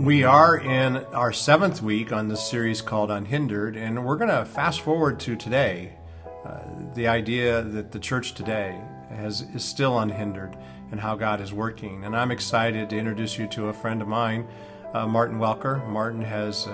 We are in our seventh week on this series called UnHindered, and we're going to fast forward to today. The idea that the church today is still unhindered and how God is working. And I'm excited to introduce you to a friend of mine, Martin Welker. Martin has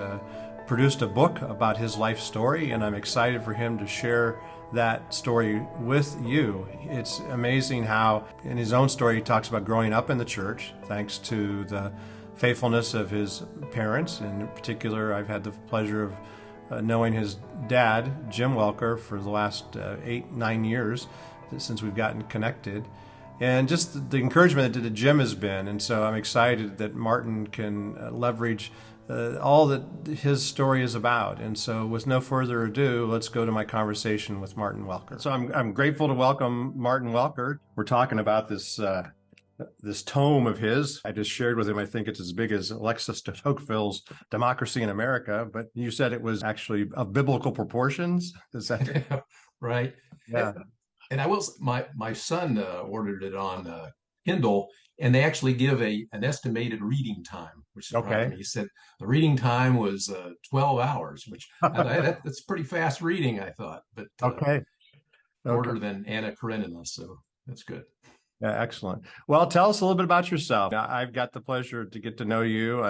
produced a book about his life story, and I'm excited for him to share that story with you. It's amazing how, in his own story, he talks about growing up in the church, thanks to the faithfulness of his parents. And in particular, I've had the pleasure of knowing his dad, Jim Welker, for the last 8-9 years since we've gotten connected. And just the encouragement that Jim has been. And so I'm excited that Martin can leverage all that his story is about. And so with no further ado, let's go to my conversation with Martin Welker. So I'm grateful to welcome Martin Welker. We're talking about this tome of his. I just shared with him, I think it's as big as Alexis de Tocqueville's Democracy in America, but you said it was actually of biblical proportions. Is that right? Yeah. And I will. My son ordered it on Kindle, and they actually give an estimated reading time, which surprised Okay. me. He said the reading time was 12 hours, which I thought, hey, that's pretty fast reading, I thought, but Okay. Okay. shorter than Anna Karenina, so that's good. Yeah, excellent. Well, tell us a little bit about yourself. I've got the pleasure to get to know you.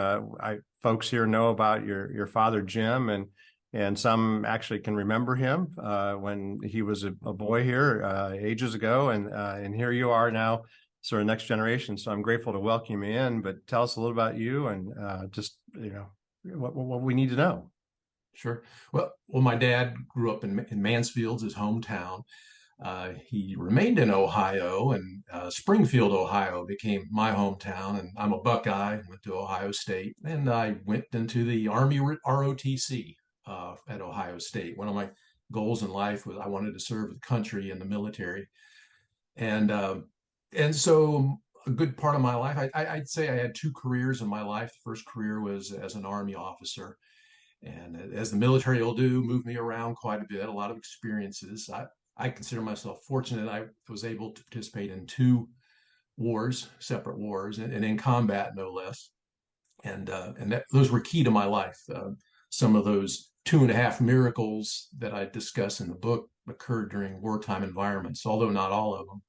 Folks here know about your father, Jim, and some actually can remember him when he was a boy here ages ago, and here you are now, sort of next generation. So I'm grateful to welcome you in. But tell us a little about you and just what we need to know. Sure. Well, my dad grew up in Mansfield, his hometown. He remained in Ohio, and Springfield, Ohio became my hometown. And I'm a Buckeye, went to Ohio State, and I went into the Army ROTC at Ohio State. One of my goals in life was I wanted to serve the country in the military. And so a good part of my life, I'd say I had two careers in my life. The first career was as an Army officer. And as the military will do, moved me around quite a bit, a lot of experiences. I consider myself fortunate. I was able to participate in two wars, separate wars, and in combat, no less. And those were key to my life. Some of those 2.5 miracles that I discuss in the book occurred during wartime environments, although not all of them.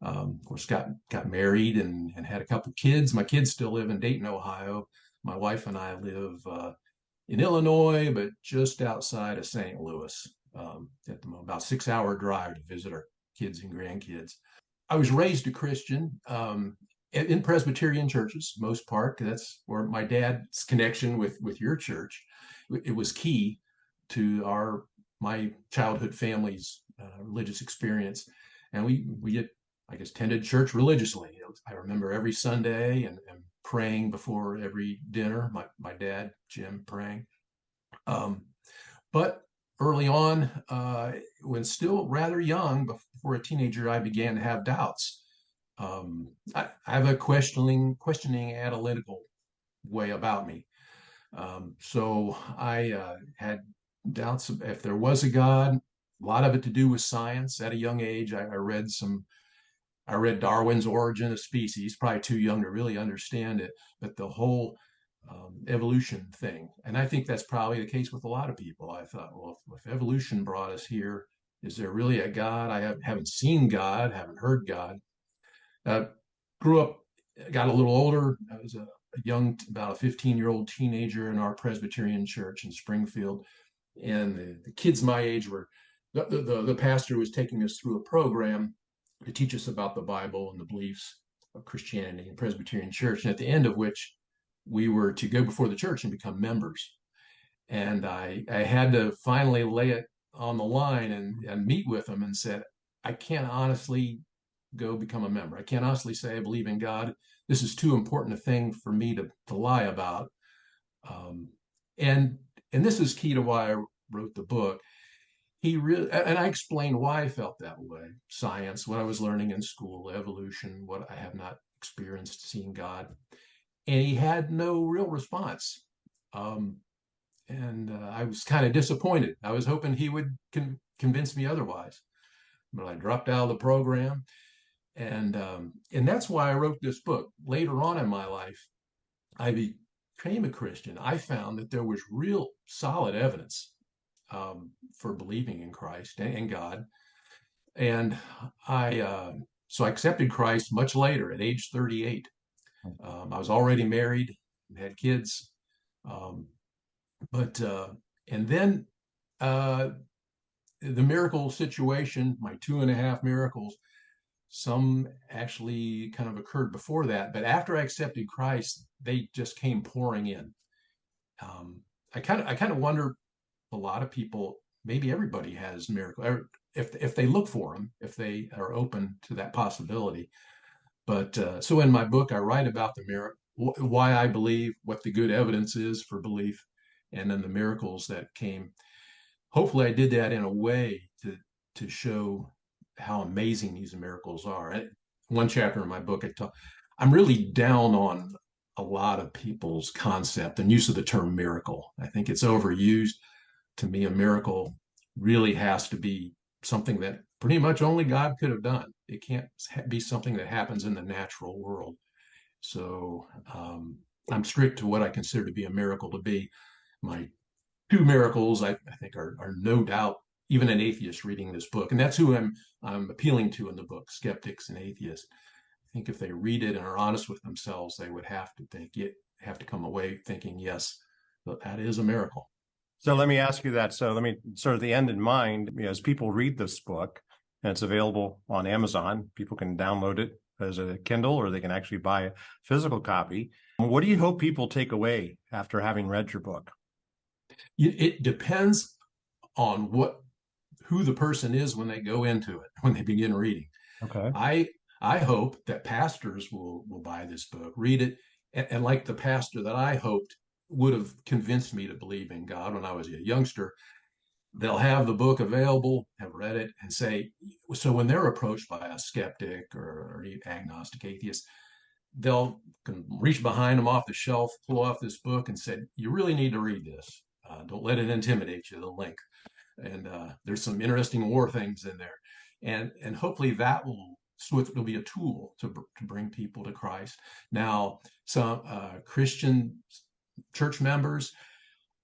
Of course, got married and had a couple kids. My kids still live in Dayton, Ohio. My wife and I live in Illinois, but just outside of St. Louis, at the moment, about 6-hour drive to visit our kids and grandkids. I was raised a Christian in Presbyterian churches, most part. That's where my dad's connection with your church. It was key to my childhood family's religious experience, and we I guess tended church religiously. I remember every Sunday and praying before every dinner. My dad, Jim, praying. But early on, when still rather young, before a teenager, I began to have doubts. I have a questioning, analytical way about me. So I had doubts if there was a God. A lot of it to do with science. At a young age, I read Darwin's Origin of Species, probably too young to really understand it, but the whole evolution thing. And I think that's probably the case with a lot of people. I thought, well, if evolution brought us here, is there really a God? I haven't seen God, haven't heard God. Grew up, got a little older. I was about a 15-year-old teenager in our Presbyterian church in Springfield. And the kids my age the pastor was taking us through a program to teach us about the Bible and the beliefs of Christianity and Presbyterian church. And at the end of which we were to go before the church and become members. And I had to finally lay it on the line and meet with them and said, I can't honestly go become a member. I can't honestly say I believe in God. This is too important a thing for me to lie about. And this is key to why I wrote the book. And I explained why I felt that way. Science, what I was learning in school, evolution, what I have not experienced seeing God. And he had no real response. And I was kind of disappointed. I was hoping he would convince me otherwise. But I dropped out of the program. And that's why I wrote this book. Later on in my life, I became a Christian, I found that there was real solid evidence for believing in Christ and God. And so I accepted Christ much later at age 38. I was already married, had kids, um, but and then uh, the miracle situation, my two and a half miracles, some actually kind of occurred before that, but after I accepted Christ, they just came pouring in. Um, I kind of wonder, a lot of people, maybe everybody has miracle, if they look for them, if they are open to that possibility. But so in my book, I write about the miracle, why I believe, what the good evidence is for belief, and then the miracles that came. Hopefully, I did that in a way to show how amazing these miracles are. One chapter in my book, I'm really down on a lot of people's concept and use of the term miracle. I think it's overused. To me, a miracle really has to be something that pretty much only God could have done. It can't be something that happens in the natural world. So I'm strict to what I consider to be a miracle to be. My two miracles, I think, are no doubt even an atheist reading this book, and that's who I'm appealing to in the book, skeptics and atheists. I think if they read it and are honest with themselves, they would have to come away thinking, yes, that is a miracle. So let me ask you that. So let me sort of the end in mind, as people read this book, and it's available on Amazon, people can download it as a Kindle, or they can actually buy a physical copy. What do you hope people take away after having read your book? It depends on who the person is when they go into it, when they begin reading. Okay. I hope that pastors will buy this book, read it, and like the pastor that I hoped would have convinced me to believe in God when I was a youngster, they'll have the book available, have read it, and say, so when they're approached by a skeptic or agnostic atheist, they'll can reach behind them off the shelf, pull off this book, and said, "You really need to read this. Don't let it intimidate you." The link, and there's some interesting war things in there, and hopefully that will be a tool to bring people to Christ. Now, some Christian church members,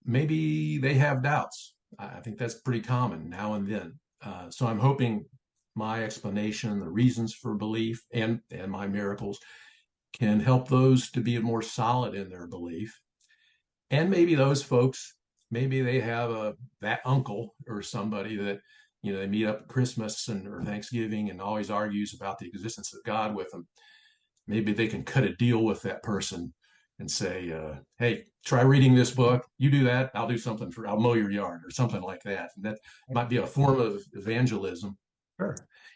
maybe they have doubts. I think that's pretty common now and then. So I'm hoping my explanation, the reasons for belief, and my miracles can help those to be more solid in their belief. And maybe those folks, maybe they have that uncle or somebody that they meet up at Christmas or Thanksgiving and always argues about the existence of God with them. Maybe they can cut a deal with that person and say, "Hey, try reading this book. You do that, I'll mow your yard," or something like that. And that might be a form of evangelism. Sure.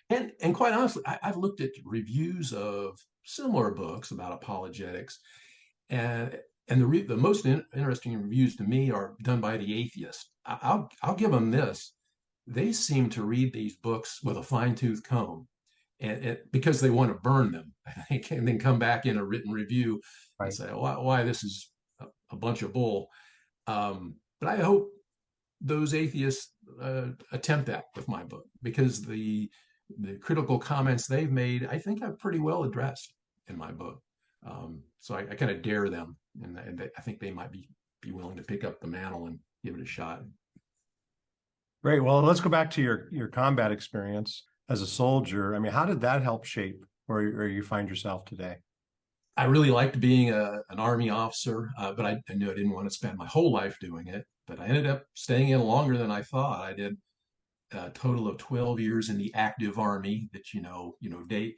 And quite honestly, I've looked at reviews of similar books about apologetics, and the most interesting reviews to me are done by the atheist. I'll give them this: they seem to read these books with a fine tooth comb, and because they want to burn them, and then come back in a written review and Right. say why this is a bunch of bull. But I hope those atheists attempt that with my book, because the critical comments they've made, I think I've pretty well addressed in my book. So I kind of dare them, and I think they might be willing to pick up the mantle and give it a shot. Great. Well, let's go back to your combat experience as a soldier. I mean, how did that help shape where you find yourself today? I really liked being an Army officer, but I knew I didn't want to spend my whole life doing it. But I ended up staying in longer than I thought. I did a total of 12 years in the active Army, that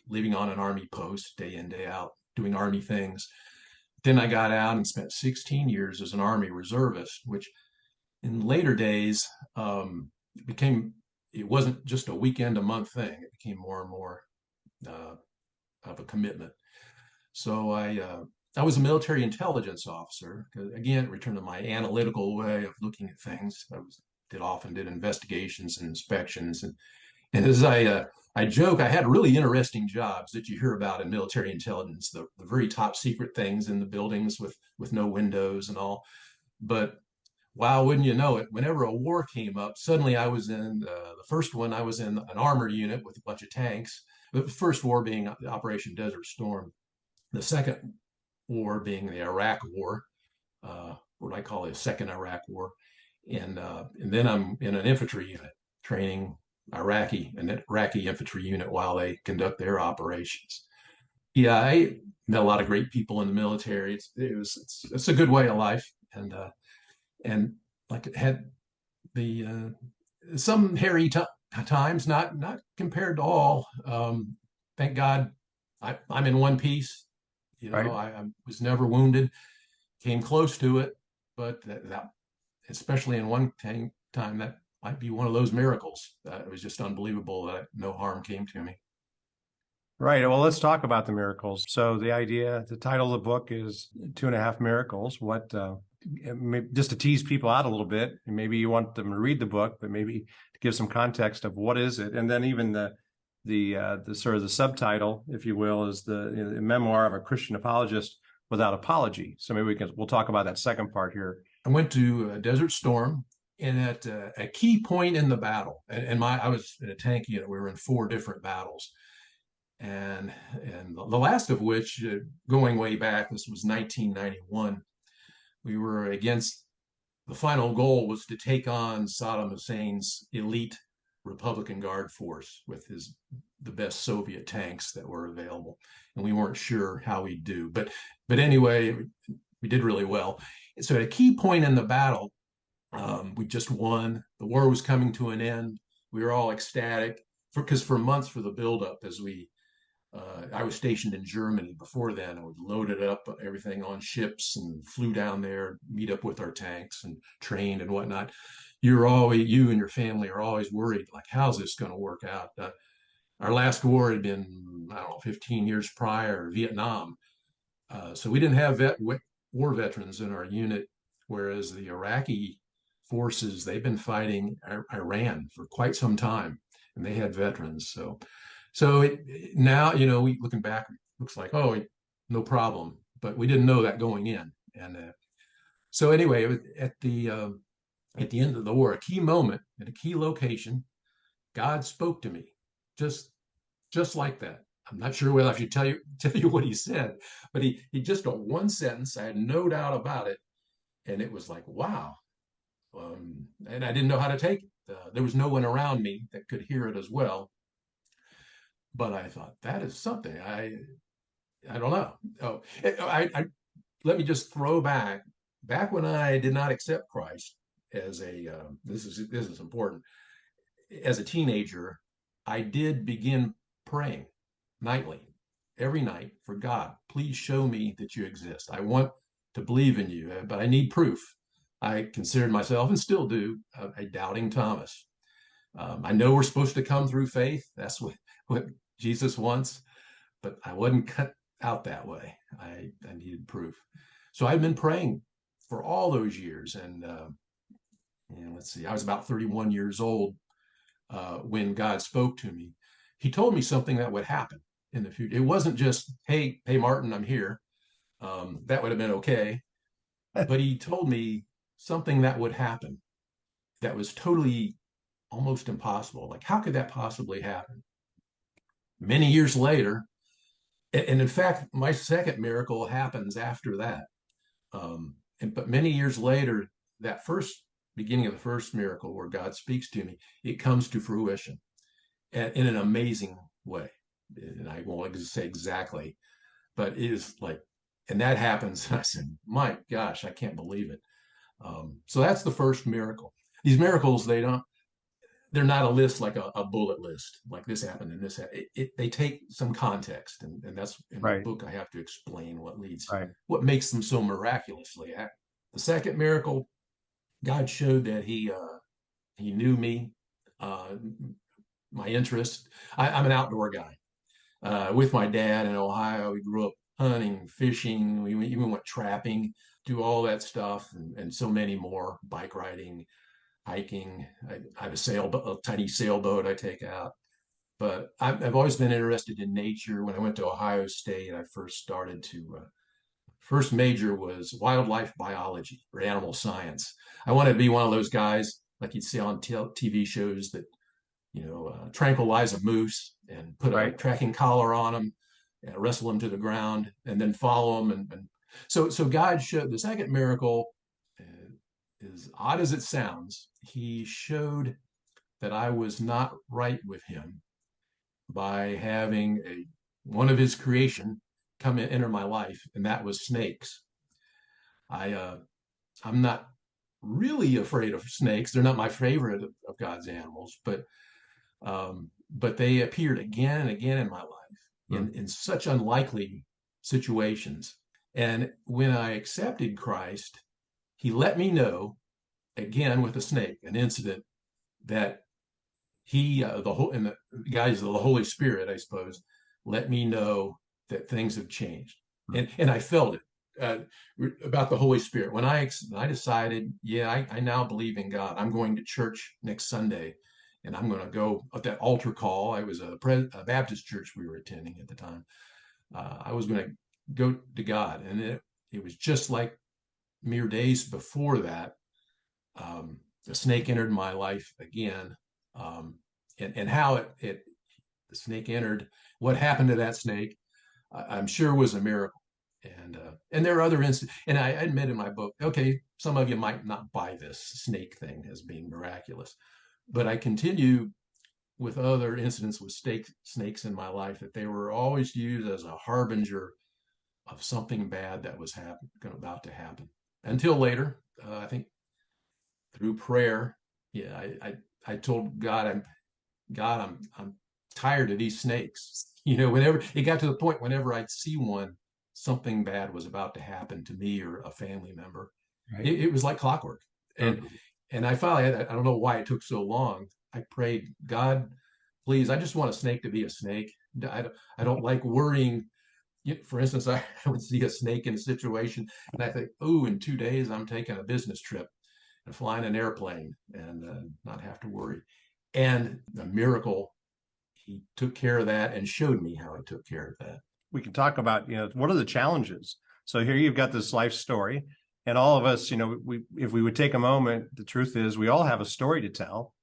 living on an Army post day in, day out, doing Army things. Then I got out and spent 16 years as an Army reservist, which in later days it wasn't just a weekend a month thing. It became more and more uh, of a commitment. So I was a military intelligence officer. Again, return to my analytical way of looking at things. Often did investigations and inspections, and as I joke, I had really interesting jobs that you hear about in military intelligence, the very top secret things in the buildings with no windows and all. But wow, wouldn't you know it, whenever a war came up, suddenly I was in the first one. I was in an armor unit with a bunch of tanks. The first war being Operation Desert Storm, the second war being the Iraq War. what I call the Second Iraq War, and then I'm in an infantry unit training an Iraqi infantry unit while they conduct their operations. Yeah, I met a lot of great people in the military. It's a good way of life, and like it had the some hairy times, not compared to all. Thank God, I'm in one piece. Right. I was never wounded, came close to it, but that especially in one time, that might be one of those miracles. It was just unbelievable that no harm came to me. Right. Well, let's talk about the miracles. So the title of the book is Two and a Half Miracles. Just to tease people out a little bit, maybe you want them to read the book, but maybe to give some context of what is it, and then even the sort of the subtitle, if you will, is the memoir of a Christian apologist without apology. So maybe we'll talk about that second part here. I went to Desert Storm, and at a key point in the battle, and I was in a tank unit. We were in 4 different battles, and the last of which, going way back, this was 1991. We were against the final goal was to take on Saddam Hussein's elite Republican Guard force with the best Soviet tanks that were available, and we weren't sure how we'd do. But anyway, we did really well. So at a key point in the battle, we just won. The war was coming to an end. We were all ecstatic because for months for the buildup, I was stationed in Germany before then. I was loaded up everything on ships and flew down there, meet up with our tanks and trained and whatnot. You and your family are always worried, like, how's this going to work out? Our last war had been, I don't know, 15 years prior, Vietnam. So we didn't have war veterans in our unit, whereas the Iraqi forces, they've been fighting Iran for quite some time, and they had veterans. Now, we looking back, it looks like, oh, no problem, but we didn't know that going in. And so anyway, at the end of the war, a key moment at a key location, God spoke to me, just just like that. I'm not sure whether I should tell you what he said, but he just got one sentence. I had no doubt about it, and it was like, wow. And I didn't know how to take it. There was no one around me that could hear it as well. But I thought that is something. I don't know. Oh, I let me just throw back when I did not accept Christ as a this is important. As a teenager, I did begin praying nightly, every night, for God, please show me that you exist. I want to believe in you, but I need proof. I considered myself, and still do, a doubting Thomas. I know we're supposed to come through faith. That's what Jesus wants, but I wasn't cut out that way. I needed proof. So I've been praying for all those years. And let's see, I was about 31 years old when God spoke to me. He told me something that would happen in the future. It wasn't just, hey, Martin, I'm here. That would have been okay. But he told me something that would happen that was totally almost impossible. Like, how could that possibly happen? Many years later, and in fact, my second miracle happens after that. But many years later, that first beginning of the first miracle where God speaks to me, it comes to fruition in an amazing way. And I won't say exactly, but it is like, and that happens. And I said, my gosh, I can't believe it. So that's the first miracle. These miracles, they're not a list like a bullet list, like this happened and this happened. They take some context, and that's in the Right. book. I have to explain Right. what makes them so miraculously. The second miracle, God showed that he knew me, uh, my interest. I'm an outdoor guy. With my dad in Ohio, we grew up hunting, fishing. We even went trapping, do all that stuff, and so many more. Bike riding, hiking. I have a tiny sailboat I take out. But I've always been interested in nature. When I went to Ohio State, I first major was wildlife biology or animal science. I wanted to be one of those guys like you'd see on TV shows that tranquilize a moose and put a Right. tracking collar on them, and wrestle them to the ground, and then follow them and So God showed the second miracle, as odd as it sounds, he showed that I was not right with him by having one of his creation come enter my life, and that was snakes. I I'm not really afraid of snakes. They're not my favorite of God's animals, but they appeared again and again in my life Mm. in such unlikely situations. And when I accepted Christ, he let me know again with a snake, an incident that the whole and the guys of the Holy Spirit, I suppose, let me know that things have changed, Mm. and I felt it about the Holy Spirit when I decided, yeah, I now believe in God. I'm going to church next Sunday, and I'm going to go at that altar call. I was a Baptist church we were attending at the time. I was going to go to God, and it was just like mere days before that. The snake entered my life again, um, and how the snake entered, what happened to that snake, I'm sure was a miracle. And there are other instances, and I admit in my book, okay, some of you might not buy this snake thing as being miraculous, but I continue with other incidents with snakes in my life that they were always used as a harbinger of something bad that was about to happen. Until later, I think through prayer, yeah, I told God, I'm tired of these snakes. Whenever it got to the point, whenever I'd see one, something bad was about to happen to me or a family member. Right. It was like clockwork. And Mm. and I finally, I don't know why it took so long. I prayed, God, please, I just want a snake to be a snake. I don't like worrying. For instance, I would see a snake in a situation and I think, oh, in 2 days, I'm taking a business trip and flying an airplane and not have to worry. And the miracle, he took care of that and showed me how he took care of that. We can talk about, what are the challenges? So here you've got this life story, and all of us, if we would take a moment, the truth is we all have a story to tell.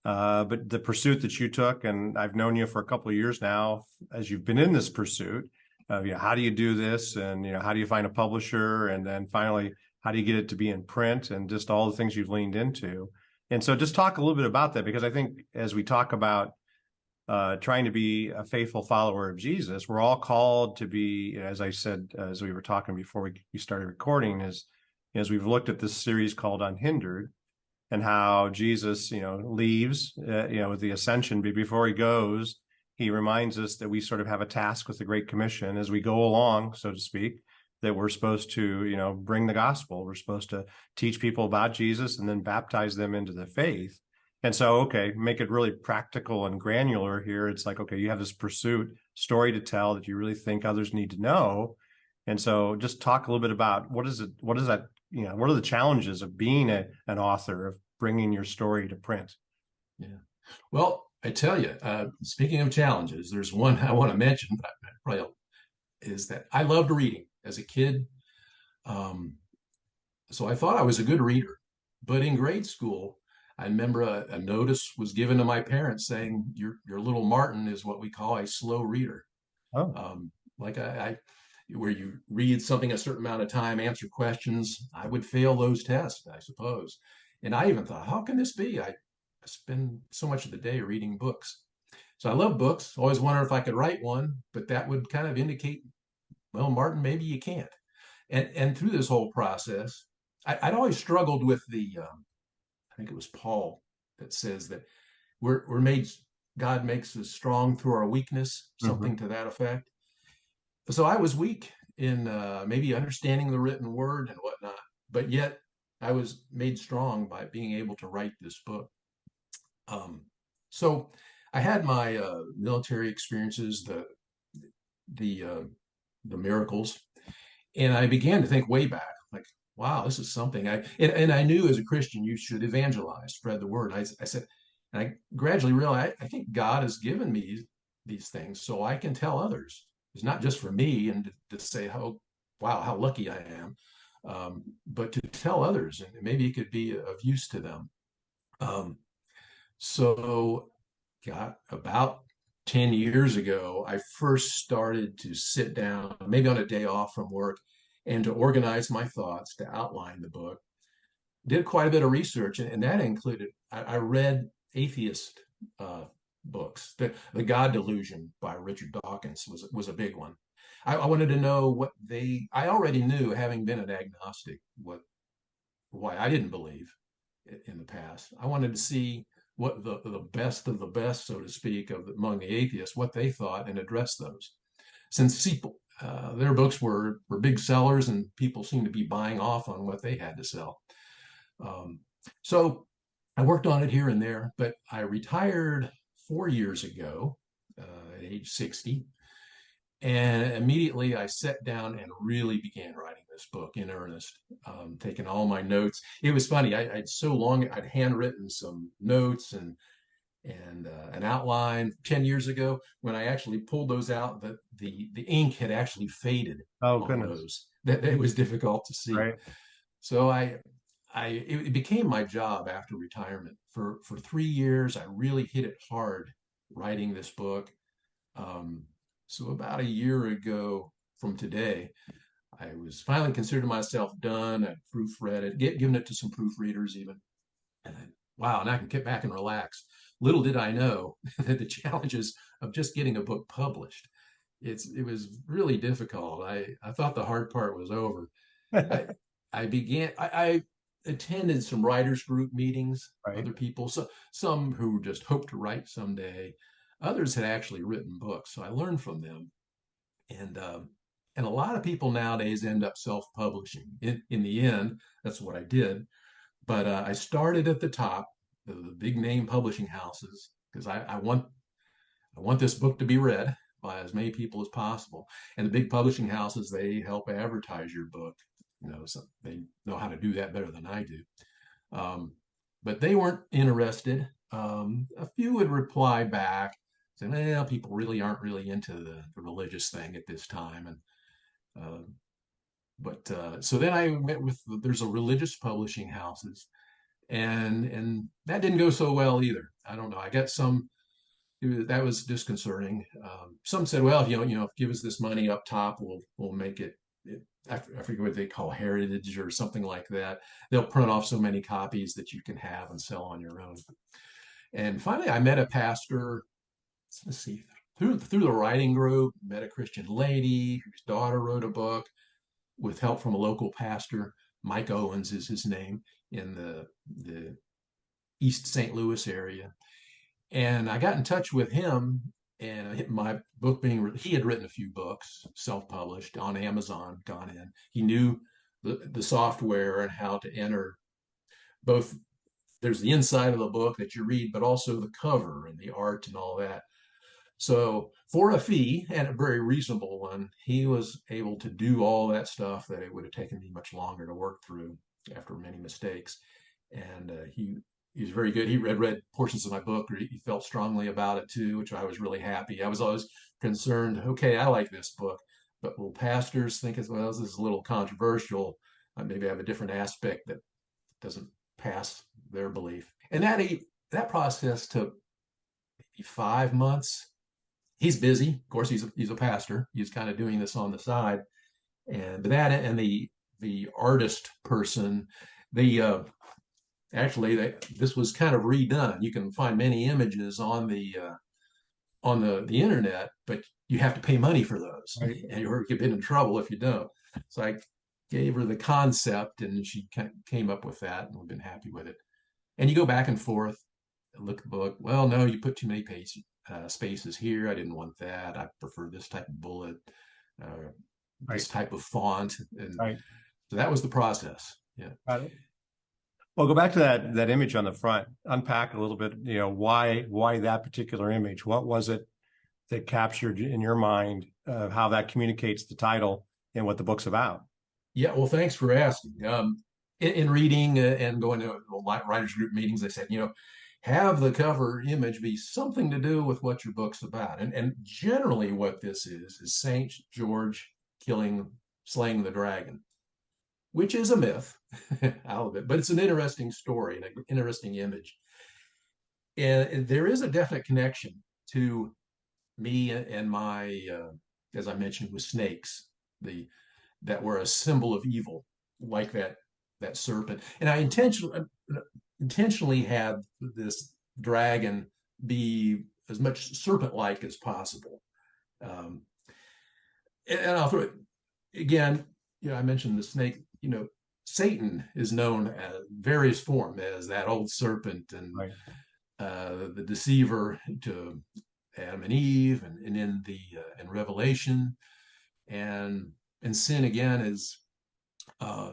But the pursuit that you took, and I've known you for a couple of years now, as you've been in this pursuit, how do you do this, and how do you find a publisher, and then finally, how do you get it to be in print, and just all the things you've leaned into. And so, just talk a little bit about that, because I think as we talk about trying to be a faithful follower of Jesus, we're all called to be, as I said, as we were talking before we started recording, as we've looked at this series called Unhindered, and how Jesus, leaves, with the ascension, but before he goes, he reminds us that we sort of have a task with the Great Commission as we go along, so to speak, that we're supposed to, bring the gospel. We're supposed to teach people about Jesus and then baptize them into the faith. And so, okay, make it really practical and granular here. It's like, okay, you have this pursuit story to tell that you really think others need to know. And so just talk a little bit about what is that, what are the challenges of being an author, of bringing your story to print? Yeah. Well, I tell you, speaking of challenges, there's one I want to mention, but probably is that I loved reading as a kid. Um, so I thought I was a good reader. But in grade school, I remember a notice was given to my parents saying, your little Martin is what we call a slow reader. Oh, Like where you read something a certain amount of time, answer questions, I would fail those tests, I suppose. And I even thought, how can this be? I spend so much of the day reading books. So I love books. Always wonder if I could write one, but that would kind of indicate, well, Martin, maybe you can't. And through this whole process, I'd always struggled with I think it was Paul that says that we're made, God makes us strong through our weakness, mm-hmm. something to that effect. So I was weak in maybe understanding the written word and whatnot, but yet I was made strong by being able to write this book. Um, so I had my military experiences, the uh, the miracles, and I began to think way back, like, wow, this is something and I knew as a Christian you should evangelize, spread the word. I said, and I gradually realized I think God has given me these things so I can tell others. It's not just for me and to say, oh, wow, how lucky I am, but to tell others, and maybe it could be of use to them. Um, so, got about 10 years ago, I first started to sit down, maybe on a day off from work, and to organize my thoughts, to outline the book. Did quite a bit of research, and that included I read atheist uh, books. The God Delusion by Richard Dawkins was a big one. I wanted to know what they. I already knew, having been an agnostic, what why I didn't believe in the past. I wanted to see what the best of the best, so to speak, among the atheists, what they thought, and address those. Since their books were big sellers, and people seemed to be buying off on what they had to sell. Um, so I worked on it here and there, but I retired 4 years ago, at age 60. And immediately I sat down and really began writing this book in earnest, taking all my notes. It was funny. I'd so long, I'd handwritten some notes and an outline 10 years ago. When I actually pulled those out, the ink had actually faded Oh, on goodness. those. That it was difficult to see. Right. So it became my job after retirement. For 3 years, I really hit it hard writing this book. Um, so about a year ago from today, I was finally considered myself done. I proofread it, given it to some proofreaders even. And then, wow, and I can get back and relax. Little did I know that the challenges of just getting a book published, it was really difficult. I thought the hard part was over. I I attended some writers group meetings, Right. other people, so some who just hoped to write someday. Others had actually written books, so I learned from them. And and a lot of people nowadays end up self-publishing. In the end, that's what I did. But I started at the top, the big name publishing houses, because I want this book to be read by as many people as possible. And the big publishing houses, they help advertise your book. So they know how to do that better than I do. Um, but they weren't interested. A few would reply back saying, well, people really aren't really into the religious thing at this time. And uh, so then I went with there's a religious publishing houses, and that didn't go so well either. I don't know. I got some that was disconcerting. Some said, "Well, if give us this money up top, we'll make it." I forget what they call heritage or something like that. They'll print off so many copies that you can have and sell on your own. And finally, I met a pastor. Let's see, through the writing group, met a Christian lady whose daughter wrote a book with help from a local pastor. Mike Owens is his name in the East St. Louis area. And I got in touch with him, and my book he had written a few books, self-published on Amazon, gone in. He knew the software and how to enter both. There's the inside of the book that you read, but also the cover and the art and all that. So for a fee, and a very reasonable one, he was able to do all that stuff that it would have taken me much longer to work through after many mistakes. And he was very good. He read portions of my book. He felt strongly about it too, which I was really happy. I was always concerned. Okay, I like this book, but will pastors think as well? This is a little controversial. Maybe I have a different aspect that doesn't pass their belief. And that process took maybe 5 months. He's busy. Of course, he's a pastor. He's kind of doing this on the side, but that and the artist person, the this was kind of redone. You can find many images on the internet, but you have to pay money for those, Right. and you're get in trouble if you don't. So I gave her the concept, and she came up with that, and we've been happy with it. And you go back and forth, and look at the book. Well, no, you put too many spaces here. I didn't want that. I prefer this type of bullet, Right. this type of font, and Right. so that was the process. Yeah. Got it. Well, go back to that image on the front. Unpack a little bit. Why that particular image? What was it that captured in your mind how that communicates the title and what the book's about? Yeah, well, thanks for asking. In reading and going to writers group meetings, they said, have the cover image be something to do with what your book's about. And generally, what this is Saint George slaying the dragon, which is a myth, out of it, but it's an interesting story and an interesting image. And there is a definite connection to me and my, as I mentioned, with snakes. The that were a symbol of evil, like that serpent. And I intentionally had this dragon be as much serpent-like as possible. Um, and I'll throw it again. I mentioned the snake. Satan is known as various form as that old serpent and Right. the deceiver to Adam and Eve, and in the in Revelation, and sin again is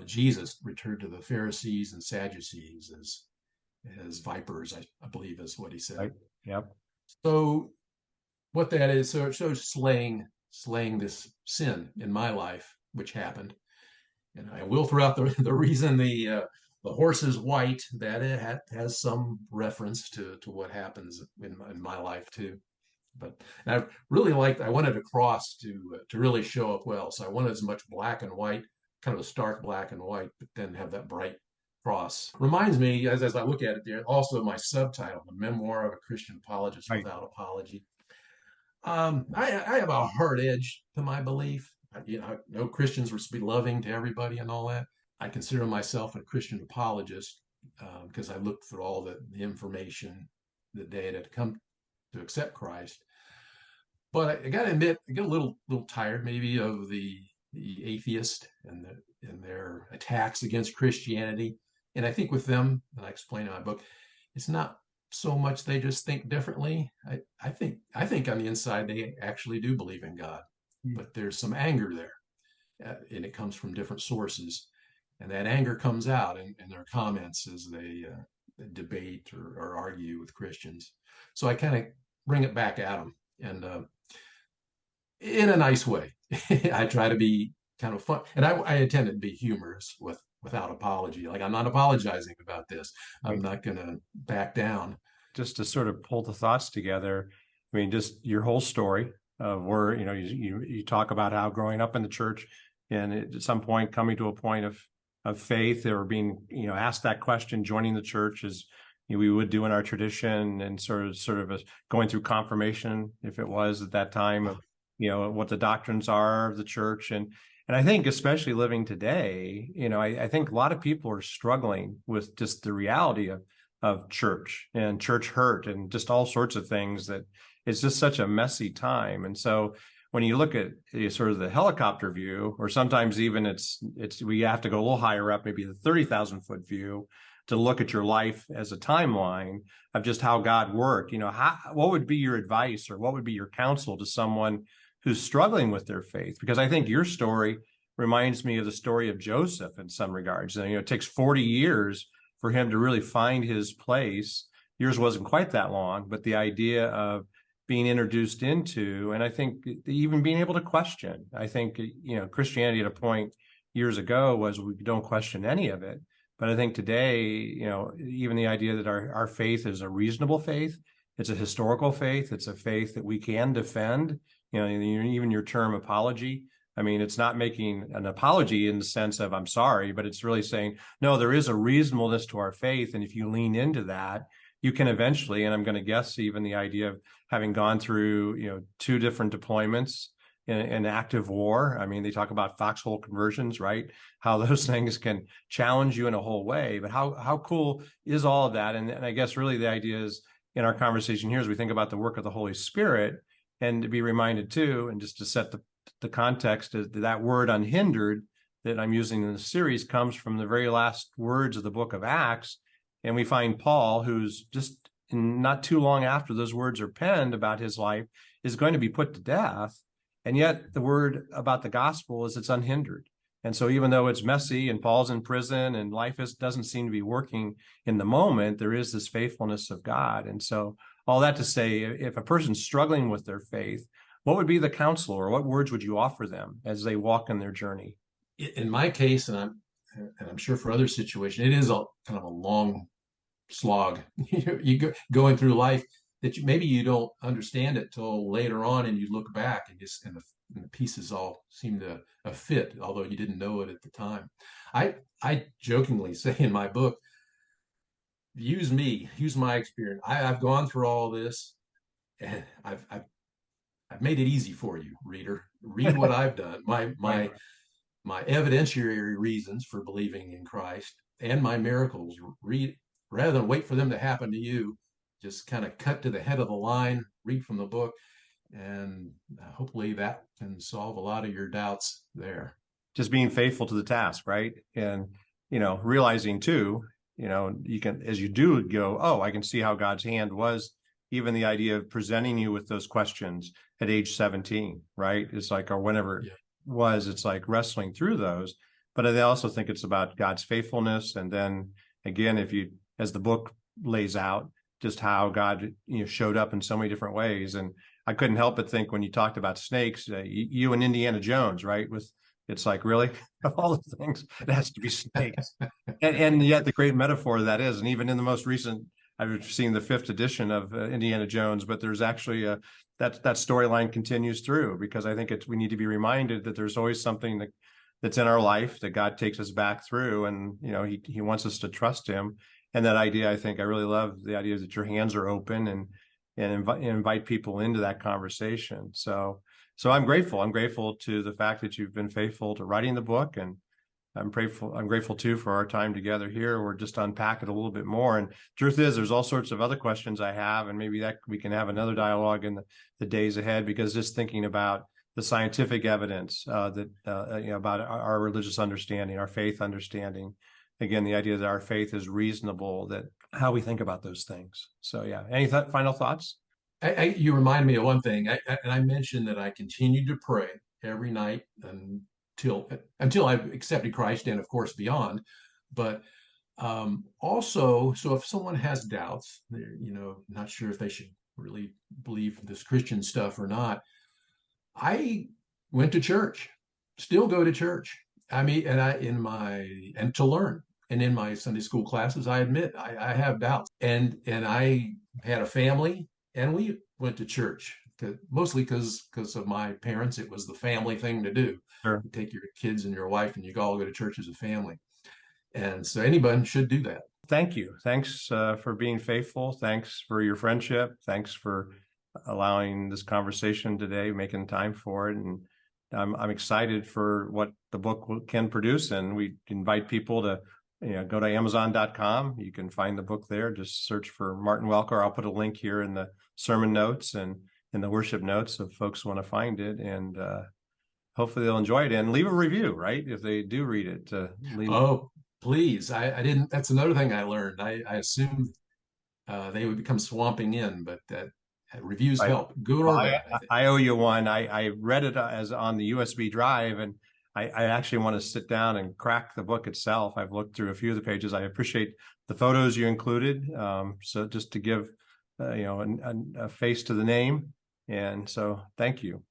Jesus returned to the Pharisees and Sadducees as vipers, I believe is what he said. Right. Yep. So what that is, so it shows slaying this sin in my life, which happened. And I will throw out the reason the horse is white, that it has some reference to what happens in my life too. But I really I wanted a cross to really show up well. So I wanted as much black and white, kind of a stark black and white, but then have that bright cross. Reminds me, as I look at it there, also my subtitle, The Memoir of a Christian Apologist Right. Without Apology. I have a hard edge to my belief. I know Christians were supposed to be loving to everybody and all that. I consider myself a Christian apologist because I looked through all the information that they had come to accept Christ. But I got to admit, I get a little tired maybe of the atheist and their attacks against Christianity. And I think with them, and I explain in my book, it's not so much they just think differently. I think on the inside they actually do believe in God, but there's some anger there, and it comes from different sources, and that anger comes out in their comments as they debate or argue with Christians. So I kind of bring it back at them, and in a nice way. I try to be kind of fun, and I intend to be humorous without apology. Like, I'm not apologizing about this. I'm Right. not going to back down. Just to sort of pull the thoughts together, I mean, just your whole story of where, you talk about how growing up in the church and at some point coming to a point of faith or being, asked that question, joining the church as we would do in our tradition, and sort of going through confirmation, if it was at that time, of, what the doctrines are of the church. And I think especially living today, I think a lot of people are struggling with just the reality of church and church hurt and just all sorts of things, that it's just such a messy time. And so when you look at sort of the helicopter view, or sometimes even it's we have to go a little higher up, maybe the 30,000-foot view, to look at your life as a timeline of just how God worked. What would be your advice, or what would be your counsel to someone who's struggling with their faith? Because I think your story reminds me of the story of Joseph in some regards. It takes 40 years for him to really find his place. Yours wasn't quite that long, but the idea of being introduced into, and I think even being able to question. I think, Christianity at a point years ago was we don't question any of it. But I think today, even the idea that our faith is a reasonable faith, it's a historical faith, it's a faith that we can defend, even your term apology. I mean, it's not making an apology in the sense of I'm sorry, but it's really saying, no, there is a reasonableness to our faith. And if you lean into that, you can eventually, and I'm going to guess even the idea of having gone through, 2 different deployments in active war. I mean, they talk about foxhole conversions, right? How those things can challenge you in a whole way. But how cool is all of that? And I guess really the idea is in our conversation here, as we think about the work of the Holy Spirit, and to be reminded too, and just to set the context, is that word unhindered that I'm using in the series comes from the very last words of the book of Acts. And we find Paul, who's just not too long after those words are penned about his life, is going to be put to death. And yet the word about the gospel is it's unhindered. And so even though it's messy and Paul's in prison and life doesn't seem to be working in the moment, there is this faithfulness of God. And so all that to say, if a person's struggling with their faith, what would be the counsel, or what words would you offer them as they walk in their journey? In my case, and I'm sure for other situations, it is a kind of a long slog. Going through life that maybe you don't understand it till later on, and you look back and the pieces all seem to fit, although you didn't know it at the time. I jokingly say in my book, use my experience. I've gone through all this, and I've made it easy for you, reader. Read what I've done. My Right. my evidentiary reasons for believing in Christ and my miracles. Rather than wait for them to happen to you, just kind of cut to the head of the line, read from the book, and hopefully that can solve a lot of your doubts there. Just being faithful to the task, right? And, realizing too, you can, as you do go, oh, I can see how God's hand was, even the idea of presenting you with those questions at age 17, right? It's like, or whenever it was, it's like wrestling through those. But I also think it's about God's faithfulness. And then again, as the book lays out, just how God, showed up in so many different ways. And I couldn't help but think when you talked about snakes, you and Indiana Jones, right? It's like, really, of all the things, it has to be snakes. and yet the great metaphor that is, and even in the most recent, I've seen the 5th edition of Indiana Jones, but there's actually that storyline continues through, because I think we need to be reminded that there's always something that's in our life that God takes us back through, and he wants us to trust him. And that idea, I think I really love the idea that your hands are open and invite people into that conversation. So I'm grateful. I'm grateful to the fact that you've been faithful to writing the book, and I'm grateful too for our time together here. We're just unpack it a little bit more. And truth is, there's all sorts of other questions I have, and maybe that we can have another dialogue in the days ahead, because just thinking about the scientific evidence about our religious understanding, our faith understanding. Again, the idea that our faith is reasonable, that how we think about those things. So yeah, any final thoughts? You remind me of one thing. I mentioned that I continued to pray every night until I accepted Christ, and of course beyond. But also, so if someone has doubts, not sure if they should really believe this Christian stuff or not, I went to church, still go to church. I mean, and to learn. And in my Sunday school classes, I admit I have doubts. And I had a family, and we went to church, mostly because of my parents. It was the family thing to do. Sure. You take your kids and your wife, and you all go to church as a family. And so anybody should do that. Thank you. Thanks for being faithful. Thanks for your friendship. Thanks for allowing this conversation today, making time for it. And I'm excited for what the book can produce. And we invite people to go to Amazon.com. You can find the book there. Just search for Martin Welker. I'll put a link here in the sermon notes and in the worship notes if folks want to find it. And hopefully they'll enjoy it, and leave a review, right? If they do read it. Oh, please. I didn't. That's another thing I learned. I assumed they would become swamping in, but that reviews help. Good or bad. I owe you one. I read it as on the USB drive, and I actually want to sit down and crack the book itself. I've looked through a few of the pages. I appreciate the photos you included. So just to give, a face to the name. And so thank you.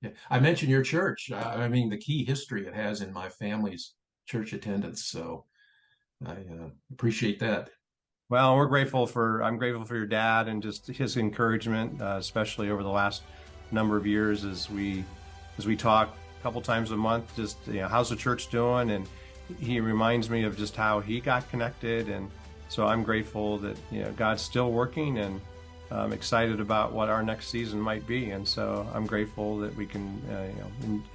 Yeah. I mentioned your church. I mean, the key history it has in my family's church attendance. So I appreciate that. Well, I'm grateful for your dad and just his encouragement, especially over the last number of years as we talk a couple times a month, just, how's the church doing? And he reminds me of just how he got connected. And so I'm grateful that, God's still working, and I'm excited about what our next season might be. And so I'm grateful that we can,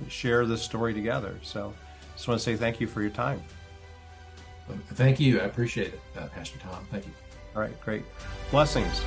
share this story together. So just want to say thank you for your time. Thank you. I appreciate it, Pastor Tom. Thank you. All right, great. Blessings.